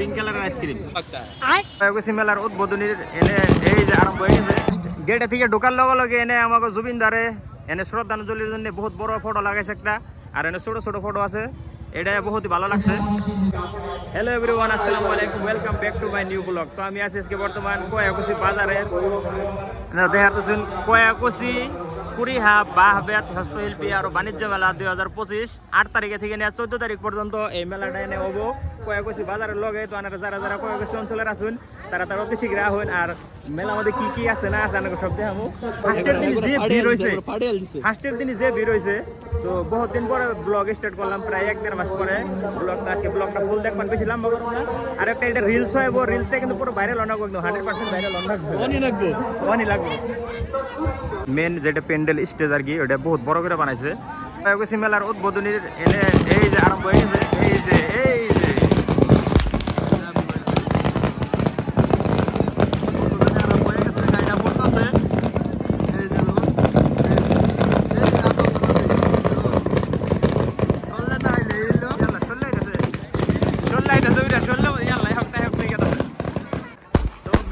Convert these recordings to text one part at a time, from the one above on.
Pink কালারের ice cream মেলার উদ্বোধনীর এনে এই যে আরম্ভ হয়ে গেছে। গেটে থেকে ঢোকার লগে লগে এনে আমাকে জুবিনদারে এনে শ্রদ্ধাঞ্জলির জন্য বহুত বড় ফটো লাগাইছে একটা, আর এনে ছোট ছোট ফটো আছে। এটা বহুত ভালো লাগছে। হ্যালো এভরিওয়ান, আসসালামু আলাইকুম, welcome back to my new blog. তো আমি আছি আজকে বর্তমান কয়াকুছি বাজারে। দেখাতেছেন কয়াকুছি কুড়িহা বাহবেত হস্তশিল্পী আর বাণিজ্য মেলা 2025 8 তারিখে থেকে নিয়ে 14 তারিখ পর্যন্ত এই মেলাটা এনে হবো কয়াকুছি বাজারের লগে। তো আপনারা যারা যারা কয়াকুছি অঞ্চলের আসুন তারা তারা অতি শীঘ্র হন। আর মেলার মধ্যে কি কি আছে না আছে আমাকে সব দেখাবো। ফার্স্টের দিন যে ভিড় হয়েছে, তো বহুত দিন পরে ব্লগ স্টার্ট করলাম, প্রায় 1-1.5 মাস পরে ব্লগটা। আজকে ব্লগটা ফুল দেখবেন, বেশি লম্বা করবো না। আর একটা এটা রিলস হয়, রিলসটা কিন্তু পুরো ভাইরাল অনাগো, 100% ভাইরাল অনই লাগবে। মেন যেটা প্যান্ডেল স্টেজ আর কি, ওটা বহুত বড় করে বানাইছে। কয়াকুছি মেলার উদ্বোধনীর এনে এই যে আরম্ভ হয়ে গেছে। এই যে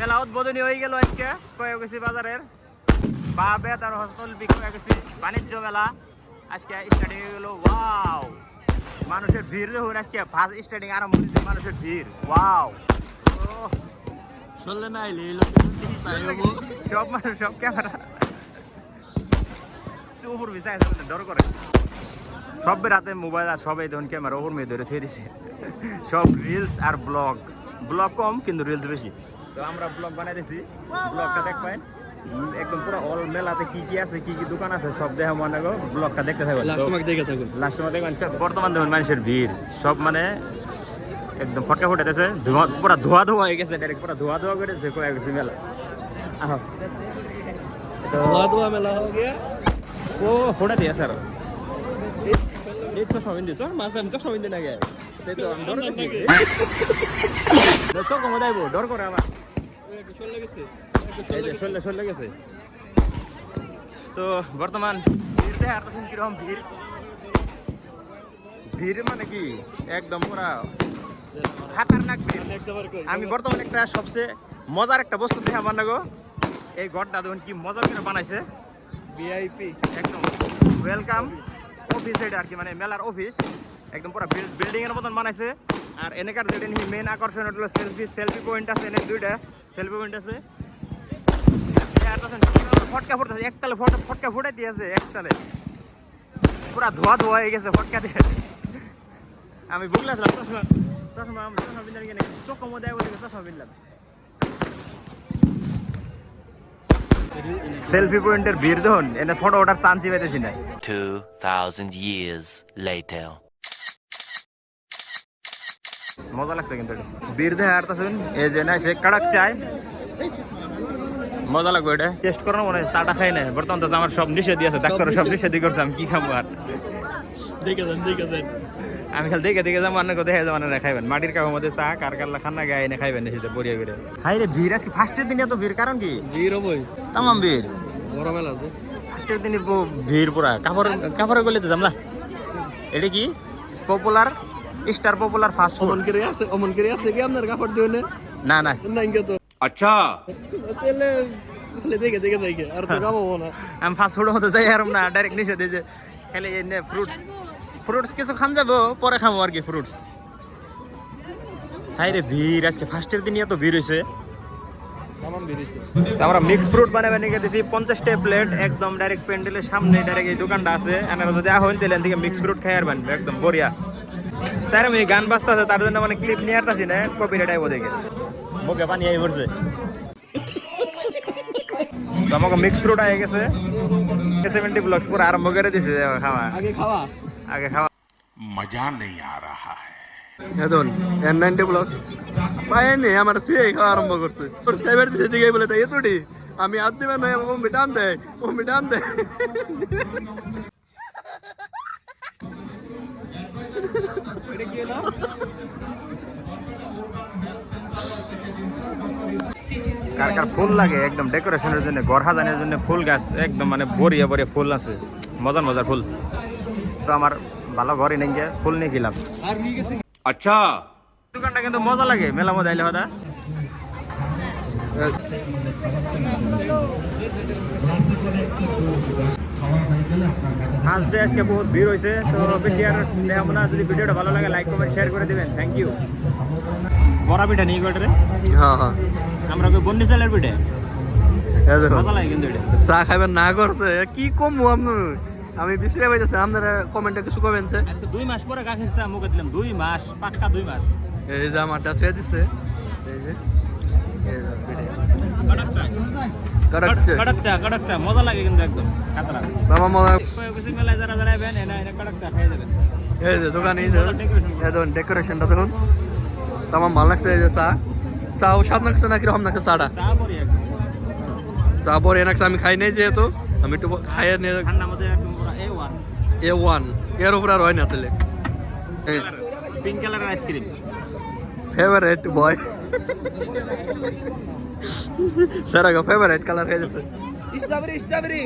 মেলা উদ্বোধনী হয়ে গেল আজকে কয়াকুছি বাজারের বাহবেত আর হস্তশিল্পী কয়াকুছি বাণিজ্য মেলা আজকে স্টার্টিং হয়ে গেল। ওয়াও, মানুষের ভিড় দেখুন আজকে ফার্স্ট স্টার্টিং আরম্ভ হয়েছে, মানুষের ভিড়। ওয়াও, সব মানুষ সব ক্যামেরা উপর বিছাই ডর করে, সবের হাতে মোবাইল আর সবাই ধরুন ক্যামেরা ওপর মেয়ে ধরে থুয়ে দিছে। সব রিলস আর ব্লগ কম কিন্তু রিলস বেশি। তো আমরা ব্লগ বানাই দিছি, ব্লগটা দেখবেন একদম পুরো অল মেলাতে কি কি আছে, কি কি দোকান আছে সব দেখা মনে গো। ব্লগটা দেখতে থাকবেন, লাস্ট সময় দেখবেন। বর্তমান দেখুন মানুষের ভিড় সব মানে একদম ফটকা ফুটাইতেছে, পুরো ধোয়া হয়ে গেছে, ডাইরেক্ট পুরো ধোয়া করেছে কয়াকুছি মেলা। ধোয়া মেলা হয়ে গিয়া ও ফোটা দিয়ে স্যার এই চশমা বিন্দু চল মাছ আমি চশমা বিন্দু না গে চোখ কমে যাইব, ডর করে আমার চলে গেছে। তো বর্তমান ভিড় দেখা আসছেন কিরকম ভিড় মানে কি একদম পুরা খাতারনাক ভিড়। আমি বর্তমানে একটা সবচেয়ে মজার একটা বস্তু দেখা মানে গো, এই ঘরটা দেখুন কি মজা করে বানাইছে। ভিআইপি একদম ওয়েলকাম অফিস, এটা আর কি মানে মেলার অফিস, একদম পুরো বিল্ডিং এর মতন বানাইছে। আর এনেকার যেটা মেন আকর্ষণ হলো সেলফি পয়েন্ট আছে, এনে দুইটা সেলফি পয়েন্ট আছে। ফটকা ফুটতেছে, একতালে ফটকা ফুটাই দিয়েছে, একতালে পুরা ধোয়া হয়ে গেছে ফটকা দিয়ে। আমি বুঝলাম চশমা বিনলাম কিনে চোখ কমো দেয় বলে চশমা বিনলাম। সেলফি পয়েন্টের ভিড় দেখুন, এনে ফটো ওঠার চান্সই পাইতেছি না। 2000 years later. মজা লাগছে কিন্তু ভিড় দেখে। আর শুন এই যে নাইছে কাড়াক চাই, মজা লাগবে। এটা টেস্ট করার মনে হয়, চাটা খাই না বর্তমান। তো আমার সব নিষেধ দিয়েছে, ডাক্তার সব নিষেধই করছে, আমি কি খাবো আর। আমি খালি দেখে যাবো, অন্য কোথায় যাবো না খাইবেন। মাটির কাগজের মধ্যে চা কারকাল্লা খান্না গায়ে এনে খাইবেন সেটা বড়িয়া করে। হাই রে ভিড় আজকে ফার্স্টের দিনে এত ভিড়, কারণ কি? ভিড় হবই তামাম ভিড়, বড় মেলা আছে ফার্স্টের দিনে ভিড় পুরা। কাপড়ে গলিতে যামলা। এটা কি popular star popular fast food অমন করে আছে কি আপনার কাপড় দিও না না তো আচ্ছা দেখে আর তো কামাবো না। আমি ফাস্ট ফুডের মধ্যে যাই আর না, ডাইরেক্ট নিষেধ এই যে খেলে এনে ফ্রুটস কিছু খান যাবো, পরে খাবো আর কি ফ্রুটস। হাই রে ভিড় আজকে ফার্স্টের দিনই এত ভিড় হয়েছে। আমরা মিক্স ফ্রুট বানাবে নিয়ে গেছি 50টা প্লেট, একদম ডাইরেক্ট প্যান্ডেলের সামনে ডাইরেক্ট এই দোকানটা আছে। এনারা যদি আহন তেলেন থেকে মিক্স ফ্রুট খাই আরবেন, একদম বড়িয়া। স্যার আমি গান বাজতে আছে, তার জন্য মানে ক্লিপ নিয়ে আসতেছি না, কপিরাইট আইব দেখে মুখে পানি আই পড়ছে। তো আমাকে মিক্স ফ্রুট আই গেছে। 70 ব্লগস পুরো আরম্ভ করে দিছে আগে খাওয়া मजा नहीं आ रहा है। এখন 90 ব্লগ পায়নি আমার তুই খাওয়া আরম্ভ করছে। সাইবার দিতে দিকে বলে তাই এতটি আমি হাত দিবে না, ও মিটান দেয়। কার কার ফুল লাগে একদম ডেকোরেশনের জন্য, ঘর সাজানোর জন্য ফুল গাছ একদম মানে ভরিয়া ফুল আছে, মজার ফুল। তো আমার ভালো ঘরে নেই গিয়ে ফুল নিয়ে গেলাম। अच्छा দোকানটা কিন্তু মজা লাগে মেলা মধ্যে আইলে হতা আজকে আজকে বহুত ভিড় হয়েছে তো বেশি আর দেখাবো না যদি ভিডিওটা ভালো লাগে লাইক কমেন্ট শেয়ার করে দিবেন থ্যাংক ইউ বড়া পিঠা নিয়ে গেটে হ্যাঁ হ্যাঁ আমরা কই বন্ডি চালের পিঠে মজা লাগে কিন্তু এটা চা খাইবার না করছে কি কম আমি বিশ্রে পাইতেছি আপনারা কমেন্টে কিছু কবেন স্যার আজকে 2 মাস পরে গাছের চা মুখে দিলাম 2 মাস পাক্কা 2 মাস এই যে আমারটা থুয়ে দিছে এই যে কড়ক চা মজা লাগে কিন্তু একদম কাতরা বাবা মজা কিছু মেলায় যারা যারা বেন এনা এনা কড়ক চা খেয়ে যাবেন এই যে দোকানে এই দেখুন ডেকোরেশনটা দেখুন আমার ভালো লাগছে এই যে চাও স্বাদ লাগছে না কিরকম লাগছে চাটা চা পরে একদম চা পরে লাগছে আমি খাই নাই যেহেতু আমি একটু খাইয়ে নিয়ে ঠান্ডা মধ্যে একদম পুরো A1 এর উপর আর হয় না তাহলে পিঙ্ক কালারের আইসক্রিম ফেভারিট বয় স্যার আগা ফেভারিট কালার হয়ে গেছে স্ট্রবেরি